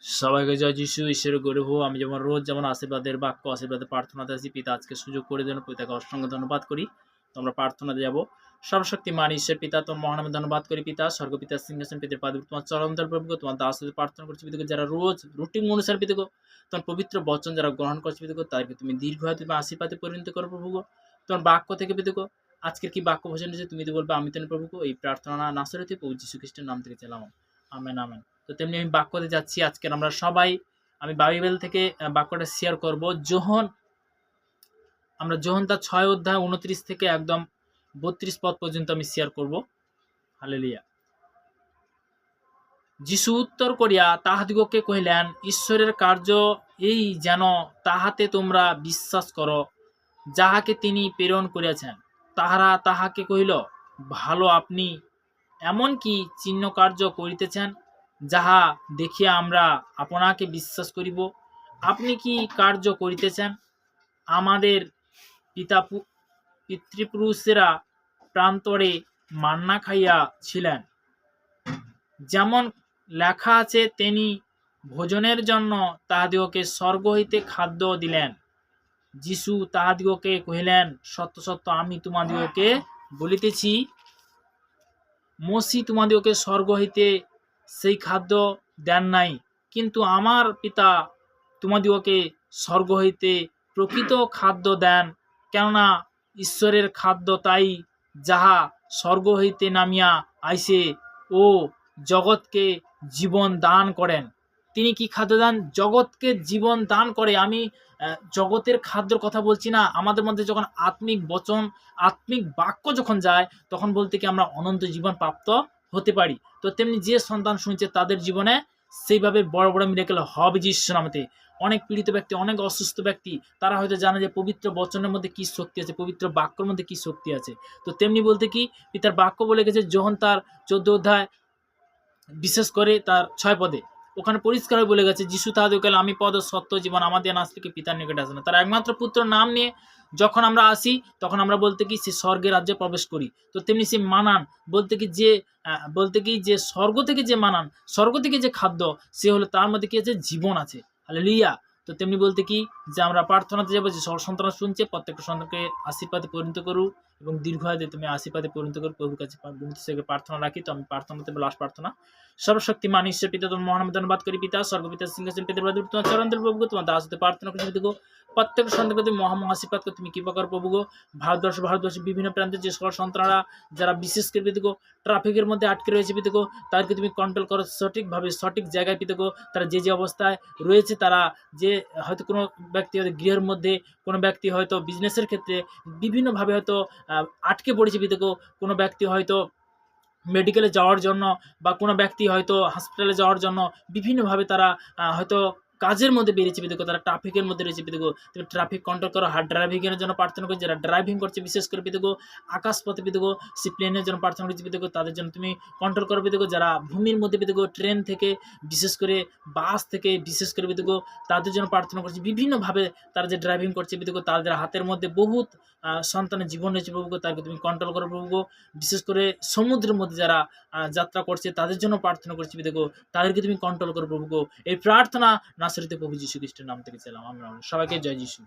সবাইকে জয় যিশু, ঈশ্বরের গৌরব হোক। আমি যেমন রোজ যেমন আশীর্বাদের বাক্য, আশীর্বাদের প্রার্থনাতে আছি, পিতা আজকে সুযোগ করে দেন, পিতাকে অসংখ্য ধন্যবাদ করি। তোমরা প্রার্থনাতে যাব। সর্বশক্তিমান ঈশ্বর পিতা, তোমার মহানামে ধন্যবাদ করি পিতা। স্বর্গপিতা সিংহাসন পিতার পাদে তোমার চরণ ধরে প্রভু, তোমার দাস হতে প্রার্থনা করছি পিতাকে, যারা রোজ রুটিন অনুসার পিতাকে তোমার পবিত্র বচন যারা গ্রহণ করছে পিতাকে, তাদেরকে তুমি দীর্ঘায়ু তুমি আশীর্বাদে পরিণত করো প্রভু। তোমার বাক্য থেকে পিতাকে আজকের কি বাক্য ভোজন হয়েছে তুমি তো বলবে আমি তেন প্রভু। এই প্রার্থনা নাসরতে প্রভু যীশু খ্রিস্টের নাম থেকে চালাম, আমেন আমেন। তো তেমনি আমি বাক্যতে যাচ্ছি। আজকের আমরা সবাই, আমি বাইবেল থেকে বাক্যটা শেয়ার করব। আমরা যোহন তার 6 অধ্যায় 29 থেকে একদম 32 পদ পর্যন্ত আমি শেয়ার করব। হালেলুয়া। যিশু উত্তর করিয়া তাহাদিগকে কহিলেন, ঈশ্বরের কার্য এই যেন তাহাতে তোমরা বিশ্বাস করো, যাহাকে তিনি প্রেরণ করিয়াছেন। তাহারা তাহাকে কহিল, ভালো, আপনি এমন কি চিহ্ন কার্য করিতেছেন, যাহা দেখিয়া আমরা আপনাকে বিশ্বাস করিব? আপনি কি কার্য করিতেছেন? আমাদের পিতৃপুরুষেরা প্রান্তরে মান্না খাইয়া ছিলেন, যেমন লেখা আছে, তিনি ভোজনের জন্য তাহাদিগকে স্বর্গ হইতে খাদ্য দিলেন। যিশু তাহাদিগকে কহিলেন, সত্য সত্য আমি তোমাদিগকে বলিতেছি, মসি তোমাদিগকে স্বর্গ হইতে সেই খাদ্য দেন নাই, কিন্তু আমার পিতা তোমাদিগকে স্বর্গ হইতে প্রকৃত খাদ্য দেন। কেননা ঈশ্বরের খাদ্য তাই, যাহা স্বর্গ হইতে নামিয়া আইসে ও জগৎকে জীবন দান করেন। তিনি কি খাদ্য দান? জগৎকে জীবন দান করে। আমি জগতের খাদ্যর কথা বলছি না। আমাদের মধ্যে যখন আত্মিক বচন, আত্মিক বাক্য যখন যায়, তখন বলতে কি আমরা অনন্ত জীবন প্রাপ্ত হতে পারি। তো তেমনি যে সন্তান শুনছে তাদের জীবনে সেইভাবে বড় বড় মিরাকেল হবে যিশু নামেতে। অনেক পীড়িত ব্যক্তি, অনেক অসুস্থ ব্যক্তি, তারা হয়তো জানে যে পবিত্র বচনের মধ্যে কি শক্তি আছে, পবিত্র বাক্যের মধ্যে কি শক্তি আছে। তো তেমনি বলতে কি পিতার বাক্য বলে গেছে যোহন তার 14 অধ্যায় বিশেষ করে তার 6 পদে, ওখানে পরিষ্কার বলে গেছে, যিশু তাহাদের কহিলেন, আমি পদ সত্য জীবন, আমাদের না আসলে কি পিতার নিকটে আসে না। তার একমাত্র পুত্র নাম নিয়ে যখন আমরা আসি, তখন আমরা বলতে কি সে স্বর্গের রাজ্যে প্রবেশ করি। তো তেমনি সে মানান বলতে কি যে স্বর্গ থেকে যে মানান, স্বর্গ থেকে যে খাদ্য, সে হলো তার মধ্যে কি আছে? জীবন আছে। হালেলুয়া। তো তেমনি বলতে কি যে আমরা প্রার্থনাতে যাবো, যে সন্তান শুনছে প্রত্যেকটা সন্তানকে আশীর্বাদে পরিণত করু এবং দীর্ঘায়ুতে তুমি আশীর্বাদে পরিণত করো প্রভুর কাছে প্রার্থনা রাখি। তো আমি প্রার্থনাতে লাস্ট প্রার্থনা। সর্বশক্তিমান ঈশ্বর পিতা, তোমার মহানামে ধন্যবাদ করি পিতা। স্বর্গপিতা সিংহাসন পেতে তোমার চরণ ধরে প্রভু, তোমার দাস হতে প্রার্থনা করি দেখো, প্রত্যেক সন্তানকে তুমি আশীর্বাদ করে তুমি কৃপা করো প্রভু। ভারতবর্ষের বিভিন্ন প্রান্তে যে সকল সন্তানরা যারা বিশেষ করে দেখো ট্রাফিকের মধ্যে আটকে রয়েছে পিতগো, তাদেরকে তুমি কন্ট্রোল করো সঠিকভাবে, সঠিক জায়গায় পিতগো। তারা যে অবস্থায় রয়েছে, তারা যে হয়তো কোনো ব্যক্তি হয়তো গৃহের মধ্যে, কোনো ব্যক্তি হয়তো বিজনেসের ক্ষেত্রে বিভিন্নভাবে হয়তো আটকে পড়েছে পিতগো, কোনো ব্যক্তি হয়তো মেডিকেলে যাওয়ার জন্য, বা কোনো ব্যক্তি হয়তো হসপিটালে যাওয়ার জন্য বিভিন্নভাবে তারা হয়তো কাজের মধ্যে বেরিয়েছে পিতগো, তারা ট্রাফিকের মধ্যে রয়েছে পিতগো। তুমি ট্রাফিক কন্ট্রোল করো। হার্ড ড্রাইভিংয়ের জন্য প্রার্থনা করি, যারা ড্রাইভিং করছে বিশেষ করে পিতগো, আকাশপথে পিতগো, সি প্লেনের জন্য প্রার্থনা করছি পিতগো, তাদের জন্য তুমি কন্ট্রোল করো পিতগো। যারা ভূমির মধ্যে পিতগো, ট্রেন থেকে বিশেষ করে, বাস থেকে বিশেষ করে পিতগো, তাদের জন্য প্রার্থনা করছি। বিভিন্নভাবে তারা যে ড্রাইভিং করছে পিতগো, তাদের হাতের মধ্যে বহুত সন্তানের জীবন রয়েছে প্রভু, তাদেরকে তুমি কন্ট্রোল করো প্রভু। বিশেষ করে সমুদ্রের মধ্যে যারা যাত্রা করছে, তাদের জন্য প্রার্থনা করছি দেখো, তাদেরকে তুমি কন্ট্রোল করো প্রভু। এই প্রার্থনা নাসরিতে প্রভু যীশু খ্রিস্টের নাম থেকে চাইলাম। আমরা সবাইকে জয় যীশু।